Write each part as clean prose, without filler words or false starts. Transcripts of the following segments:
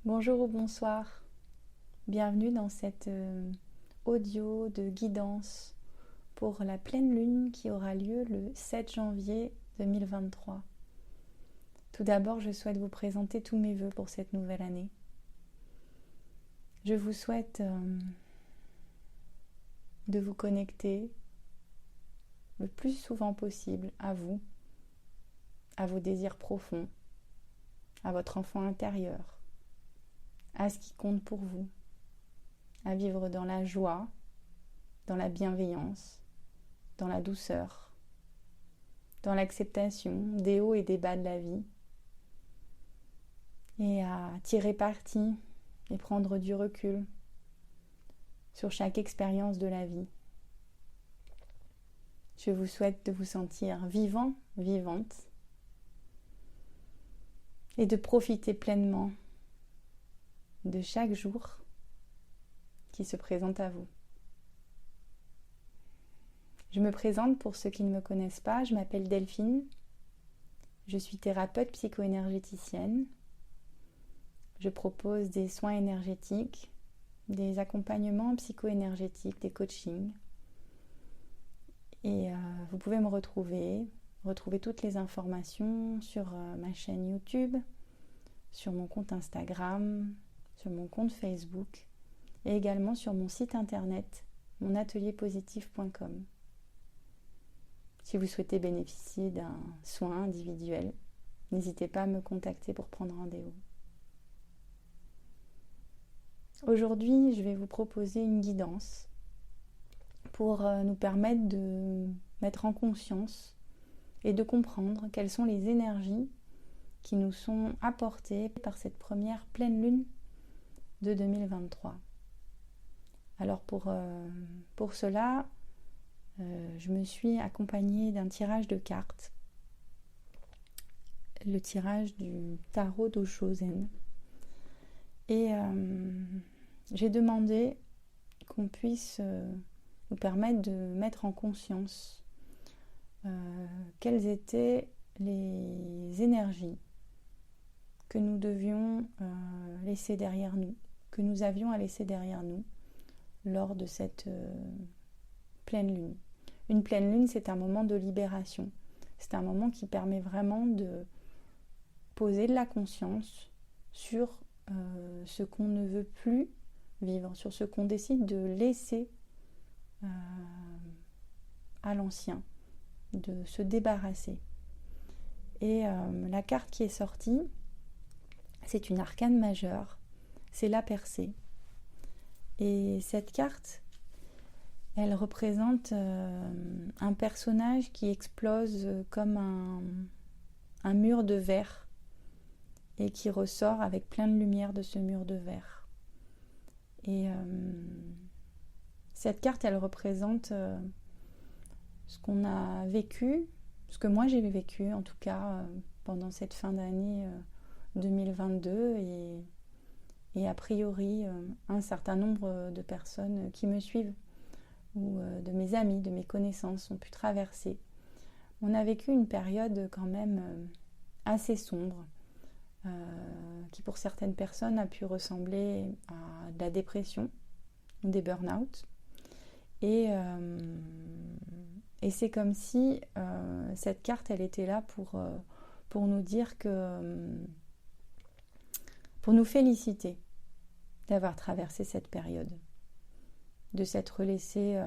Bonjour ou bonsoir, bienvenue dans cette audio de guidance pour la pleine lune qui aura lieu le 7 janvier 2023. Tout d'abord, je souhaite vous présenter tous mes vœux pour cette nouvelle année. Je vous souhaite de vous connecter le plus souvent possible à vous, à vos désirs profonds, à votre enfant intérieur, à ce qui compte pour vous, à vivre dans la joie, dans la bienveillance, dans la douceur, dans l'acceptation des hauts et des bas de la vie, et à tirer parti et prendre du recul sur chaque expérience de la vie. Je vous souhaite de vous sentir vivant, vivante, et de profiter pleinement de chaque jour qui se présente à vous. Je me présente pour ceux qui ne me connaissent pas, je m'appelle Delphine, je suis thérapeute psycho-énergéticienne, je propose des soins énergétiques, des accompagnements psycho-énergétiques, des coachings, et vous pouvez me retrouver toutes les informations sur ma chaîne YouTube, sur mon compte Instagram, sur mon compte Facebook et également sur mon site internet monatelierpositif.com. Si vous souhaitez bénéficier d'un soin individuel, n'hésitez pas à me contacter pour prendre rendez-vous. Aujourd'hui, je vais vous proposer une guidance pour nous permettre de mettre en conscience et de comprendre quelles sont les énergies qui nous sont apportées par cette première pleine lune de 2023. Alors pour cela, je me suis accompagnée d'un tirage de cartes, le tirage du tarot d'Oshozen. Et j'ai demandé qu'on puisse nous permettre de mettre en conscience quelles étaient les énergies que nous devions laisser derrière nous, que nous avions à laisser derrière nous lors de cette pleine lune. Une pleine lune, c'est un moment de libération. C'est un moment qui permet vraiment de poser de la conscience sur ce qu'on ne veut plus vivre, sur ce qu'on décide de laisser à l'ancien, de se débarrasser. Et la carte qui est sortie, c'est une arcane majeure, c'est la percée. Et cette carte, elle représente un personnage qui explose comme un mur de verre et qui ressort avec plein de lumière de ce mur de verre. Et cette carte, elle représente ce qu'on a vécu, ce que moi j'ai vécu en tout cas pendant cette fin d'année 2022 et a priori un certain nombre de personnes qui me suivent ou de mes amis, de mes connaissances ont pu traverser. On a vécu une période quand même assez sombre qui pour certaines personnes a pu ressembler à de la dépression ou des burn-out. Et c'est comme si cette carte, elle était là pour nous dire que, pour nous féliciter d'avoir traversé cette période, de s'être laissé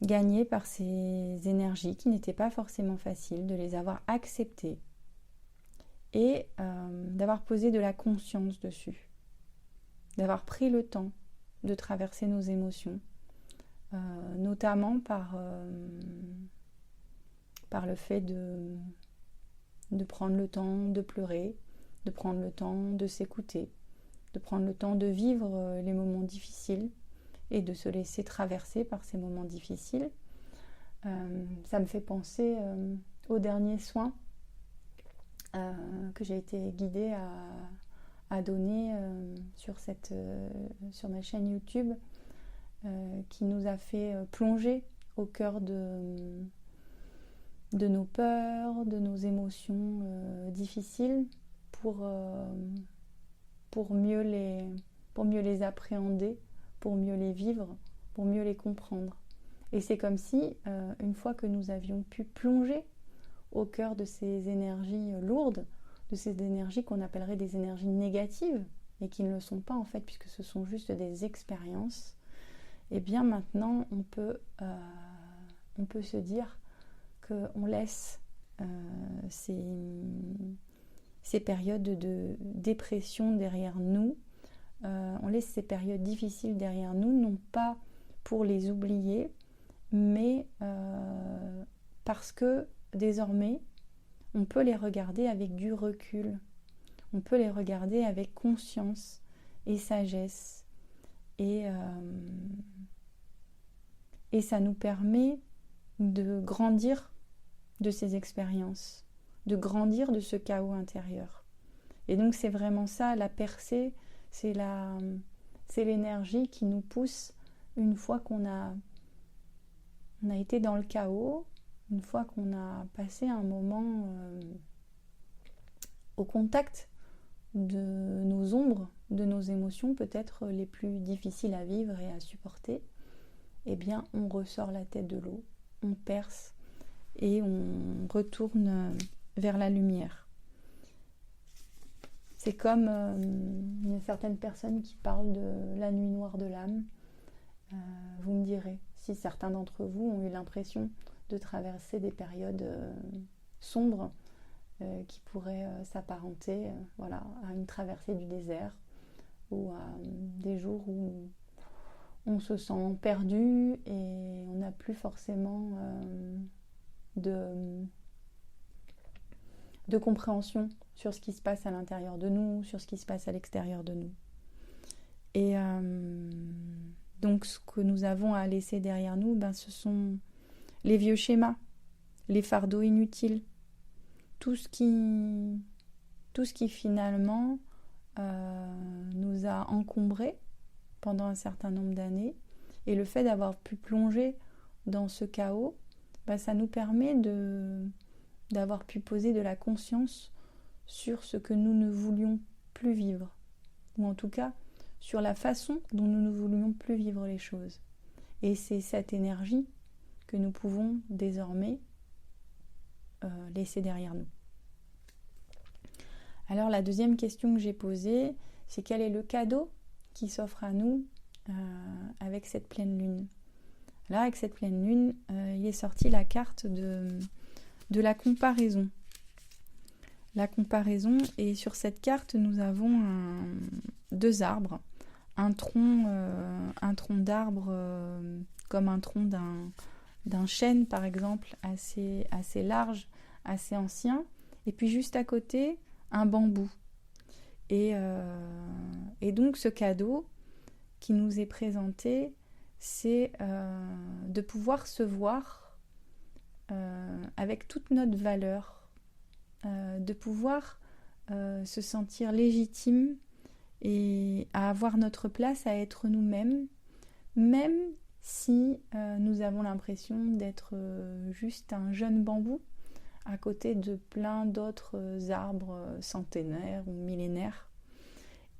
gagner par ces énergies qui n'étaient pas forcément faciles, de les avoir acceptées et d'avoir posé de la conscience dessus, d'avoir pris le temps de traverser nos émotions, notamment par le fait de prendre le temps de pleurer, de prendre le temps de s'écouter, de prendre le temps de vivre les moments difficiles et de se laisser traverser par ces moments difficiles. Ça me fait penser aux derniers soins que j'ai été guidée à donner sur ma chaîne YouTube, qui nous a fait plonger au cœur de nos peurs, de nos émotions difficiles, pour mieux les appréhender, pour mieux les vivre, pour mieux les comprendre. Et c'est comme si, une fois que nous avions pu plonger au cœur de ces énergies lourdes, de ces énergies qu'on appellerait des énergies négatives, et qui ne le sont pas en fait, puisque ce sont juste des expériences, et bien maintenant on peut se dire qu'on laisse ces périodes de dépression derrière nous, on laisse ces périodes difficiles derrière nous, non pas pour les oublier, mais parce que désormais on peut les regarder avec du recul, on peut les regarder avec conscience et sagesse, et ça nous permet de grandir de ces expériences, de grandir de ce chaos intérieur. Et donc c'est vraiment ça, la percée, c'est l'énergie qui nous pousse une fois qu'on a été dans le chaos, une fois qu'on a passé un moment au contact de nos ombres, de nos émotions peut-être les plus difficiles à vivre et à supporter, eh bien on ressort la tête de l'eau, on perce et on retourne vers la lumière. C'est comme il y a certaines personnes qui parlent de la nuit noire de l'âme. Vous me direz si certains d'entre vous ont eu l'impression de traverser des périodes sombres qui pourraient s'apparenter à une traversée du désert, ou à des jours où on se sent perdu et on n'a plus forcément de compréhension sur ce qui se passe à l'intérieur de nous, sur ce qui se passe à l'extérieur de nous. Et donc ce que nous avons à laisser derrière nous, ce sont les vieux schémas, les fardeaux inutiles, tout ce qui finalement nous a encombrés pendant un certain nombre d'années. Et le fait d'avoir pu plonger dans ce chaos, ça nous permet d'avoir pu poser de la conscience sur ce que nous ne voulions plus vivre, ou en tout cas sur la façon dont nous ne voulions plus vivre les choses. Et c'est cette énergie que nous pouvons désormais laisser derrière nous. Alors la deuxième question que j'ai posée, c'est quel est le cadeau qui s'offre à nous avec cette pleine lune. Là, avec cette pleine lune, il est sorti la carte de la comparaison. La comparaison, et sur cette carte, nous avons deux arbres. Un tronc d'arbre comme un tronc d'un chêne, par exemple, assez large, assez ancien. Et puis juste à côté, un bambou. Et donc ce cadeau qui nous est présenté, c'est de pouvoir se voir avec toute notre valeur, de pouvoir se sentir légitime et à avoir notre place, à être nous-mêmes, même si nous avons l'impression d'être juste un jeune bambou à côté de plein d'autres arbres centenaires ou millénaires,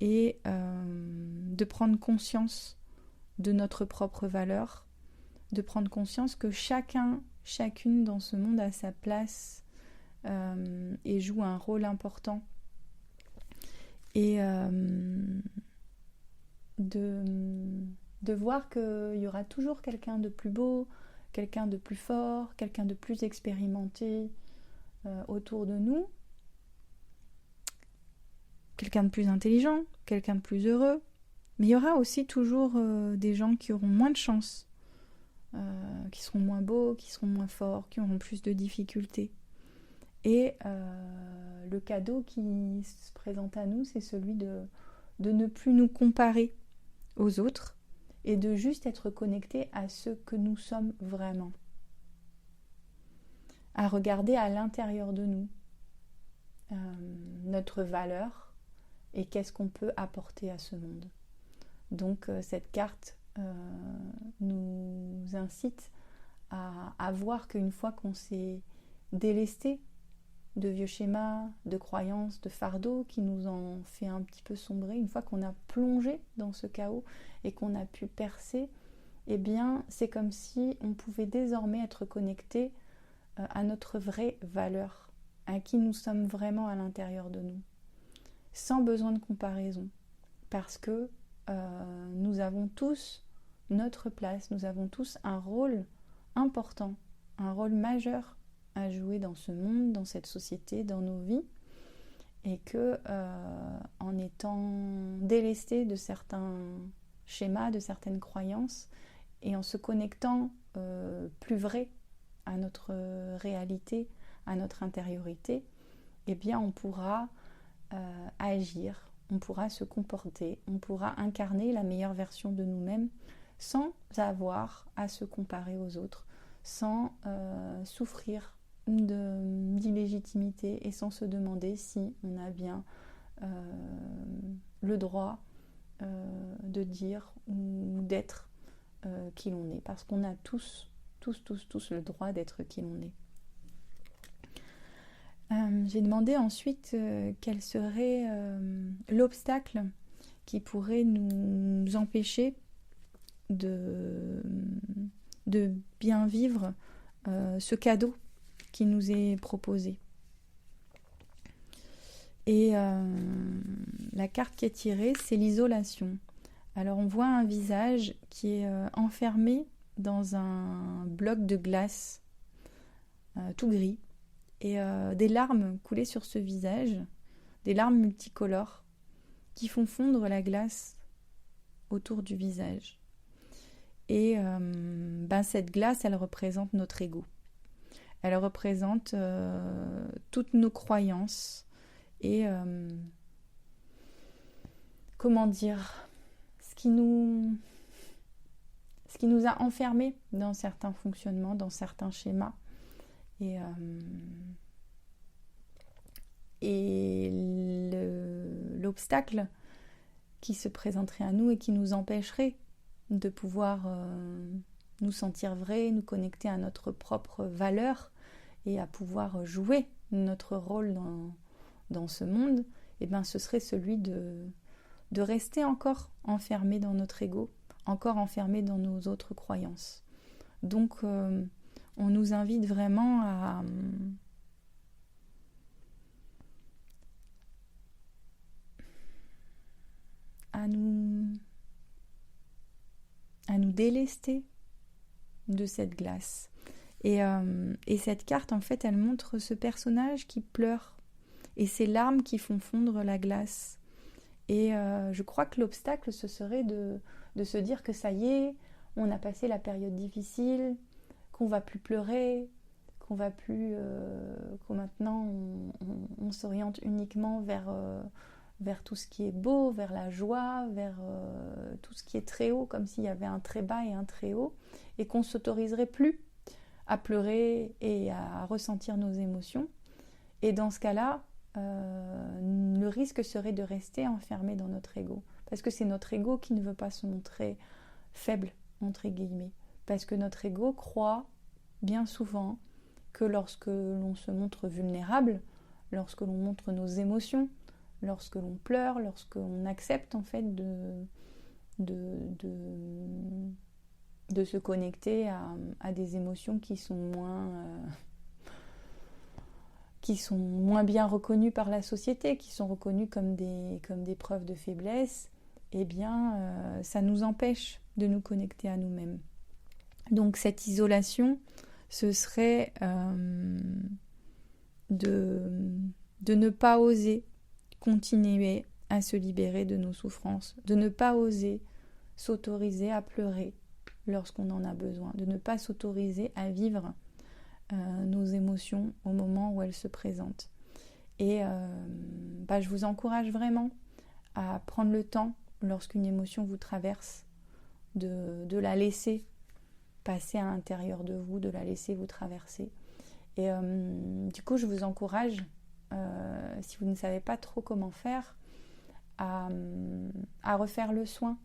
et de prendre conscience de notre propre valeur, de prendre conscience que chacune dans ce monde a sa place et joue un rôle important, et de voir qu'il y aura toujours quelqu'un de plus beau, quelqu'un de plus fort, quelqu'un de plus expérimenté autour de nous, quelqu'un de plus intelligent, quelqu'un de plus heureux. Mais il y aura aussi toujours des gens qui auront moins de chance, qui seront moins beaux, qui seront moins forts, qui auront plus de difficultés. Et le cadeau qui se présente à nous, c'est celui de ne plus nous comparer aux autres et de juste être connecté à ce que nous sommes vraiment. À regarder à l'intérieur de nous notre valeur et qu'est-ce qu'on peut apporter à ce monde. Donc cette carte nous incite à voir qu'une fois qu'on s'est délesté de vieux schémas, de croyances, de fardeaux qui nous ont fait un petit peu sombrer. Une fois qu'on a plongé dans ce chaos et qu'on a pu percer, eh bien, c'est comme si on pouvait désormais être connecté à notre vraie valeur, à qui nous sommes vraiment à l'intérieur de nous, sans besoin de comparaison, parce que nous avons tous notre place, nous avons tous un rôle important, un rôle majeur à jouer dans ce monde, dans cette société, dans nos vies, et que en étant délesté de certains schémas, de certaines croyances, et en se connectant plus vrai à notre réalité, à notre intériorité, eh bien on pourra agir, on pourra se comporter, on pourra incarner la meilleure version de nous-mêmes sans avoir à se comparer aux autres, sans souffrir d'illégitimité et sans se demander si on a bien le droit de dire ou d'être qui l'on est, parce qu'on a tous le droit d'être qui l'on est. J'ai demandé ensuite quel serait l'obstacle qui pourrait nous empêcher de bien vivre ce cadeau qui nous est proposé. Et la carte qui est tirée, c'est l'isolation. Alors on voit un visage qui est enfermé dans un bloc de glace tout gris, et des larmes coulaient sur ce visage, des larmes multicolores qui font fondre la glace autour du visage. Et cette glace, elle représente notre ego. Elle représente toutes nos croyances et ce qui nous a enfermés dans certains fonctionnements, dans certains schémas. Et l'obstacle qui se présenterait à nous et qui nous empêcherait de pouvoir nous sentir vrais, nous connecter à notre propre valeur et à pouvoir jouer notre rôle dans ce monde, eh bien, ce serait celui de rester encore enfermé dans notre ego, encore enfermé dans nos autres croyances. Donc, on nous invite vraiment à nous délester de cette glace. Et cette carte, en fait, elle montre ce personnage qui pleure et ces larmes qui font fondre la glace. Et je crois que l'obstacle, ce serait de se dire que ça y est, on a passé la période difficile, qu'on va plus pleurer, qu'on va plus, qu'on maintenant on s'oriente uniquement vers tout ce qui est beau, vers la joie, vers tout ce qui est très haut, comme s'il y avait un très bas et un très haut, et qu'on ne s'autoriserait plus à pleurer et à ressentir nos émotions. Et dans ce cas-là, le risque serait de rester enfermé dans notre ego, parce que c'est notre ego qui ne veut pas se montrer faible, entre guillemets, parce que notre ego croit bien souvent que lorsque l'on se montre vulnérable, lorsque l'on montre nos émotions, lorsque l'on pleure, lorsque l'on accepte en fait de se connecter à des émotions qui sont moins bien reconnues par la société, qui sont reconnues comme des preuves de faiblesse, eh bien ça nous empêche de nous connecter à nous-mêmes. Donc cette isolation, ce serait de ne pas oser continuer à se libérer de nos souffrances, de ne pas oser s'autoriser à pleurer lorsqu'on en a besoin, de ne pas s'autoriser à vivre nos émotions au moment où elles se présentent. Et je vous encourage vraiment à prendre le temps, lorsqu'une émotion vous traverse, de la laisser passer à l'intérieur de vous, de la laisser vous traverser. Et du coup, je vous encourage, si vous ne savez pas trop comment faire, à refaire le soin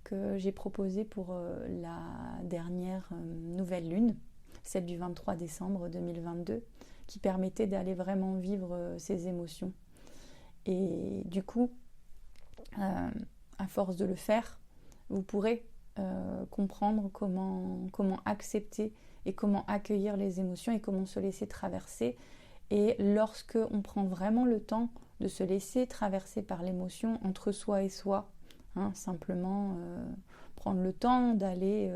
que j'ai proposé pour la dernière nouvelle lune, celle du 23 décembre 2022, qui permettait d'aller vraiment vivre ces émotions. Et du coup, à force de le faire, vous pourrez comprendre comment accepter et comment accueillir les émotions et comment se laisser traverser. Et lorsque on prend vraiment le temps de se laisser traverser par l'émotion entre soi et soi, simplement prendre le temps d'aller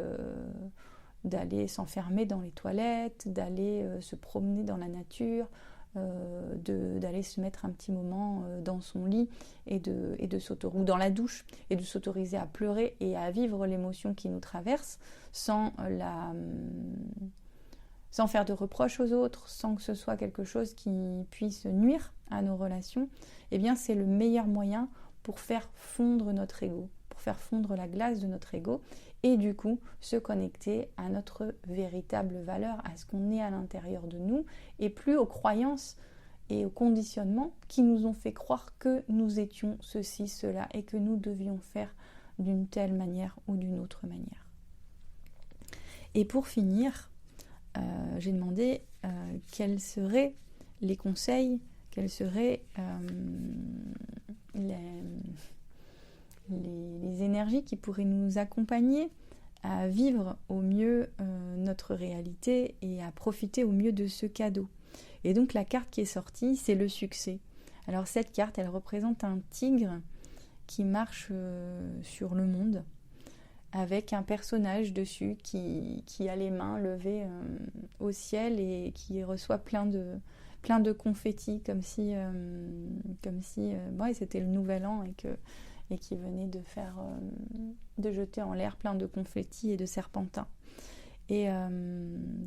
s'enfermer dans les toilettes, d'aller se promener dans la nature, d'aller se mettre un petit moment dans son lit ou dans la douche, et de s'autoriser à pleurer et à vivre l'émotion qui nous traverse sans faire de reproches aux autres, sans que ce soit quelque chose qui puisse nuire à nos relations, eh bien c'est le meilleur moyen pour faire fondre notre ego, pour faire fondre la glace de notre ego, et du coup se connecter à notre véritable valeur, à ce qu'on est à l'intérieur de nous, et plus aux croyances et aux conditionnements qui nous ont fait croire que nous étions ceci, cela, et que nous devions faire d'une telle manière ou d'une autre manière. Et pour finir, j'ai demandé quels seraient les conseils, quelles seraient les énergies qui pourraient nous accompagner à vivre au mieux notre réalité et à profiter au mieux de ce cadeau. Et donc la carte qui est sortie, c'est le succès. Alors cette carte, elle représente un tigre qui marche sur le monde, avec un personnage dessus qui a les mains levées au ciel et qui reçoit plein de confettis, comme si c'était le nouvel an et qui venait de jeter en l'air plein de confettis et de serpentins. Et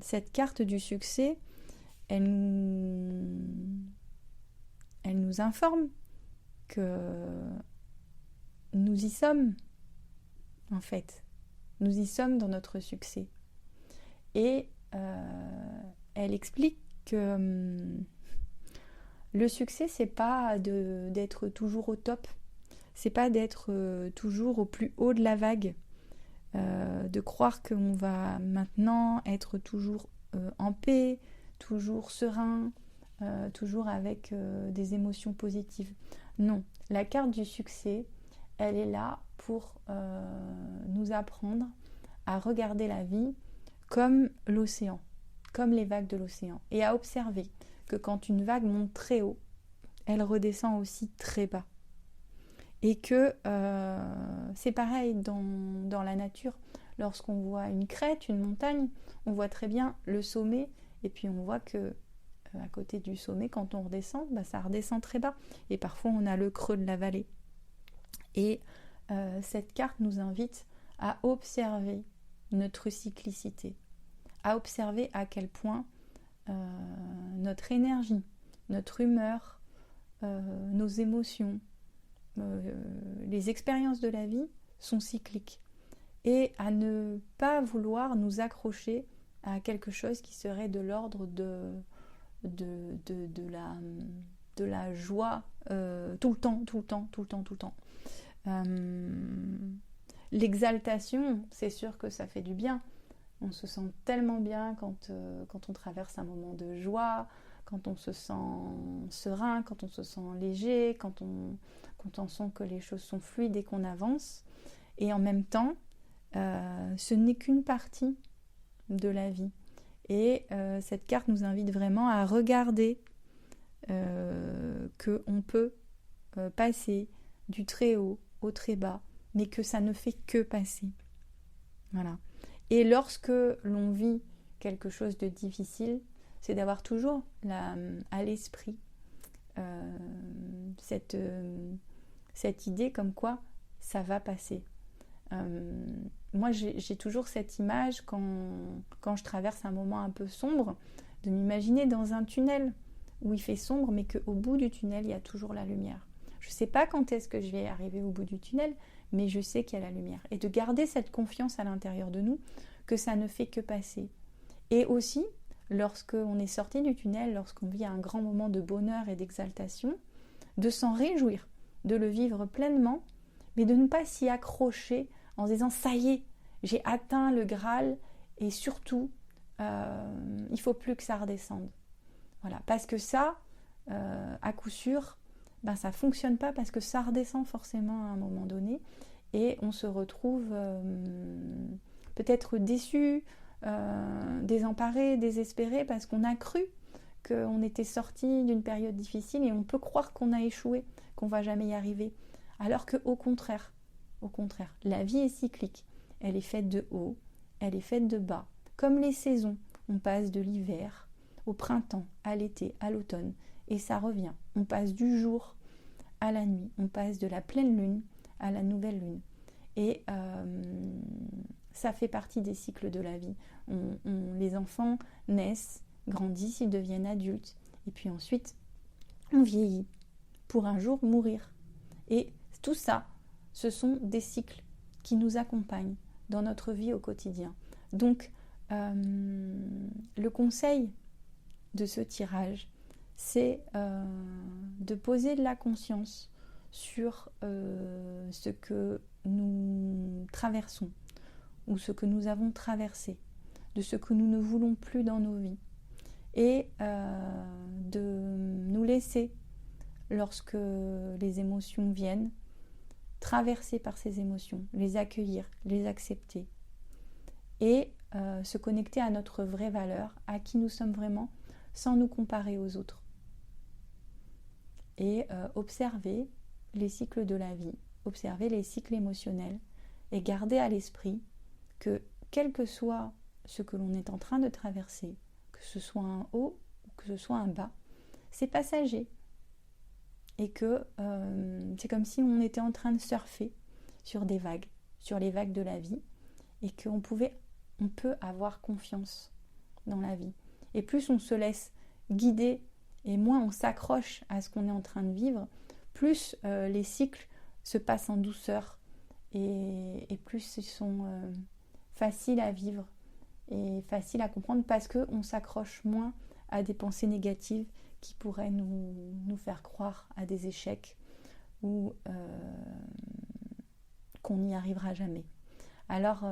cette carte du succès, elle nous informe que nous y sommes. En fait, nous y sommes dans notre succès. Et elle explique que le succès, c'est pas d'être toujours au top, c'est pas d'être toujours au plus haut de la vague, de croire qu'on va maintenant être toujours en paix, toujours serein, toujours avec des émotions positives. Non, la carte du succès, elle est là pour nous apprendre à regarder la vie comme l'océan, comme les vagues de l'océan, et à observer que quand une vague monte très haut, elle redescend aussi très bas. Et que c'est pareil dans la nature. Lorsqu'on voit une crête, une montagne, on voit très bien le sommet, et puis on voit que à côté du sommet, quand on redescend, ça redescend très bas. Et parfois on a le creux de la vallée. Et cette carte nous invite à observer notre cyclicité, à observer à quel point notre énergie, notre humeur, nos émotions, les expériences de la vie sont cycliques, et à ne pas vouloir nous accrocher à quelque chose qui serait de l'ordre de la joie tout le temps. L'exaltation, c'est sûr que ça fait du bien. On se sent tellement bien quand on traverse un moment de joie, quand on se sent serein, quand on se sent léger, quand on sent que les choses sont fluides et qu'on avance. Et en même temps, ce n'est qu'une partie de la vie. Et cette carte nous invite vraiment à regarder qu'on peut passer du très haut au très bas, mais que ça ne fait que passer. Voilà. Et lorsque l'on vit quelque chose de difficile, c'est d'avoir toujours à l'esprit cette idée comme quoi ça va passer. Moi, j'ai toujours cette image quand je traverse un moment un peu sombre, de m'imaginer dans un tunnel où il fait sombre, mais qu'au bout du tunnel, il y a toujours la lumière. Je ne sais pas quand est-ce que je vais arriver au bout du tunnel, mais je sais qu'il y a la lumière. Et de garder cette confiance à l'intérieur de nous, que ça ne fait que passer. Et aussi, lorsqu'on est sorti du tunnel, lorsqu'on vit un grand moment de bonheur et d'exaltation, de s'en réjouir, de le vivre pleinement, mais de ne pas s'y accrocher en se disant « ça y est, j'ai atteint le Graal et surtout, il ne faut plus que ça redescende ». Voilà, parce que ça, à coup sûr, ça ne fonctionne pas parce que ça redescend forcément à un moment donné et on se retrouve peut-être déçu, désemparé, désespéré parce qu'on a cru qu'on était sorti d'une période difficile et on peut croire qu'on a échoué, qu'on ne va jamais y arriver. Alors qu'au contraire, la vie est cyclique. Elle est faite de hauts, elle est faite de bas. Comme les saisons, on passe de l'hiver au printemps, à l'été, à l'automne, et ça revient. On passe du jour à la nuit, on passe de la pleine lune à la nouvelle lune. Et ça fait partie des cycles de la vie. Les enfants naissent, grandissent, ils deviennent adultes, et puis ensuite, on vieillit pour un jour mourir. Et tout ça, ce sont des cycles qui nous accompagnent dans notre vie au quotidien. Donc, le conseil de ce tirage, c'est de poser de la conscience sur ce que nous traversons ou ce que nous avons traversé, de ce que nous ne voulons plus dans nos vies et de nous laisser, lorsque les émotions viennent, traverser par ces émotions, les accueillir, les accepter et se connecter à notre vraie valeur, à qui nous sommes vraiment, sans nous comparer aux autres. Et observer les cycles de la vie, observer les cycles émotionnels et garder à l'esprit que quel que soit ce que l'on est en train de traverser, que ce soit un haut ou que ce soit un bas, c'est passager. Et que c'est comme si on était en train de surfer sur des vagues, sur les vagues de la vie, et qu'on peut avoir confiance dans la vie. Et plus on se laisse guider, et moins on s'accroche à ce qu'on est en train de vivre, plus les cycles se passent en douceur, et plus ils sont faciles à vivre, et faciles à comprendre, parce qu'on s'accroche moins à des pensées négatives qui pourraient nous faire croire à des échecs ou qu'on n'y arrivera jamais. Alors,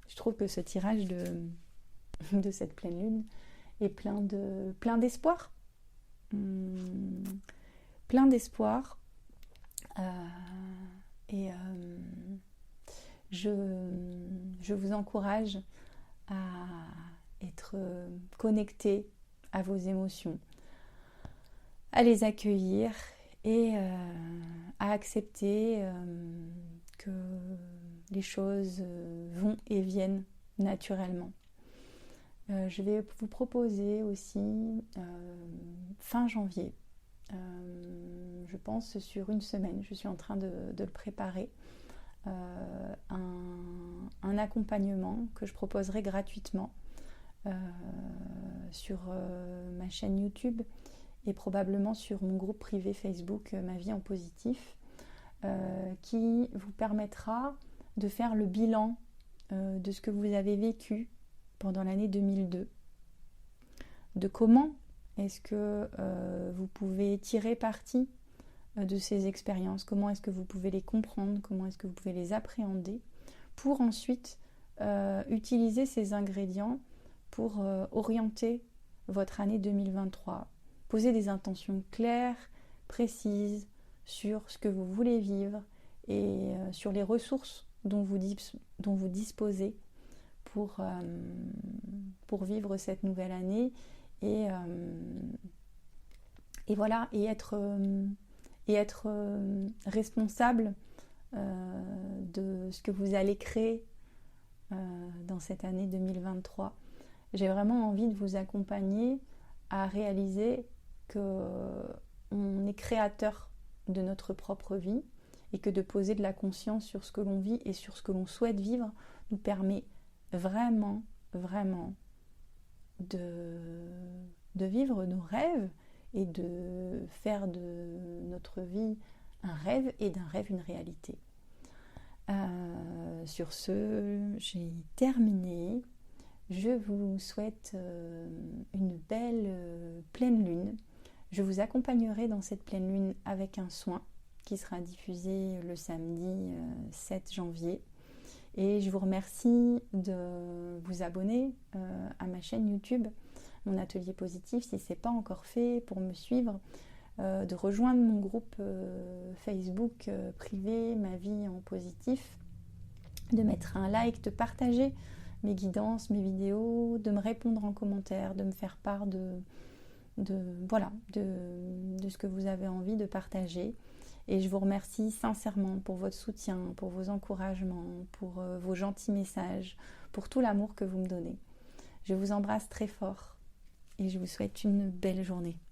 je trouve que ce tirage de cette pleine lune est plein d'espoir. Plein d'espoir. Et je vous encourage à être connecté à vos émotions, à les accueillir et à accepter que les choses vont et viennent naturellement. Je vais vous proposer aussi fin janvier, je pense sur une semaine, je suis en train de le préparer, un accompagnement que je proposerai gratuitement sur ma chaîne YouTube et probablement sur mon groupe privé Facebook Ma vie en positif, qui vous permettra de faire le bilan de ce que vous avez vécu pendant l'année 2002, de comment est-ce que vous pouvez tirer parti de ces expériences, comment est-ce que vous pouvez les comprendre, comment est-ce que vous pouvez les appréhender, pour ensuite utiliser ces ingrédients pour orienter votre année 2023. Posez des intentions claires, précises sur ce que vous voulez vivre et sur les ressources dont vous disposez pour vivre cette nouvelle année et voilà, et être responsable de ce que vous allez créer dans cette année 2023. J'ai vraiment envie de vous accompagner à réaliser qu'on est créateur de notre propre vie et que de poser de la conscience sur ce que l'on vit et sur ce que l'on souhaite vivre nous permet vraiment, vraiment de vivre nos rêves et de faire de notre vie un rêve et d'un rêve une réalité. Sur ce, j'ai terminé. Je vous souhaite une belle pleine lune. Je vous accompagnerai dans cette pleine lune avec un soin qui sera diffusé le samedi 7 janvier. Et je vous remercie de vous abonner à ma chaîne YouTube mon atelier positif si ce n'est pas encore fait, pour me suivre, de rejoindre mon groupe Facebook privé, ma vie en positif, de mettre un like, de partager mes guidances, mes vidéos, de me répondre en commentaire, de me faire part de ce que vous avez envie de partager. Et je vous remercie sincèrement pour votre soutien, pour vos encouragements, pour vos gentils messages, pour tout l'amour que vous me donnez. Je vous embrasse très fort et je vous souhaite une belle journée.